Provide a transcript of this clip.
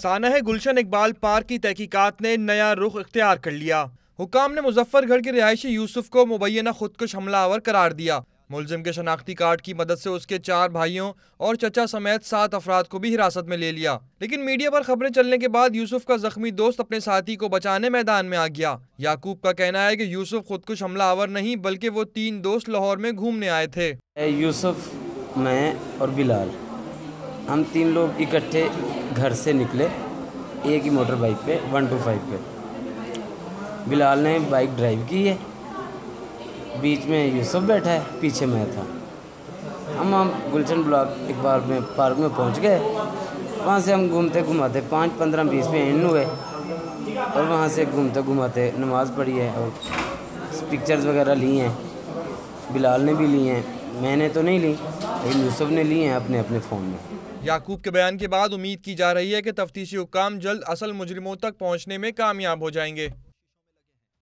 सानह गुलशन Iqbal park की तहकीकात ने नया रुख इख्तियार कर लिया। हुकाम ने मुजफ्फरगढ़ के रिहायशी यूसुफ को मुबैना खुदकुश हमलावर करार दिया। मुलजिम के शनाख्ती कार्ड की मदद से उसके 4 भाइयों और चचा समेत 7 अफराद को भी हिरासत में ले लिया। लेकिन मीडिया पर खबरें चलने के बाद यूसुफ का जख्मी दोस्त अपने साथी को बचाने मैदान में आ गया। याकूब का कहना है कि यूसुफ खुदकुश हमलावर नहीं बल्कि वो 3 दोस्त लाहौर में घूमने आए थे। यूसुफ, मैं और बिलाल, हम 3 लोग इकट्ठे घर से निकले एक ही मोटर बाइक पे 125 पे। बिलाल ने बाइक ड्राइव की है, बीच में यूसुफ बैठा है, पीछे मैं था। हम गुलशन ब्लॉक इकबाल में पार्क में पहुंच गए। वहाँ से हम घूमते घुमाते 5, 15, 20 में एंड हुए और वहाँ से घूमते घुमाते नमाज़ पढ़ी है और पिक्चर्स वगैरह ली हैं। बिलाल ने भी ली हैं, मैंने तो नहीं ली लेकिन यूसुफ ने ली हैं अपने अपने फ़ोन में। याकूब के बयान के बाद उम्मीद की जा रही है कि तफ्तीशी हुक्काम जल्द असल मुजरिमों तक पहुँचने में कामयाब हो जाएंगे।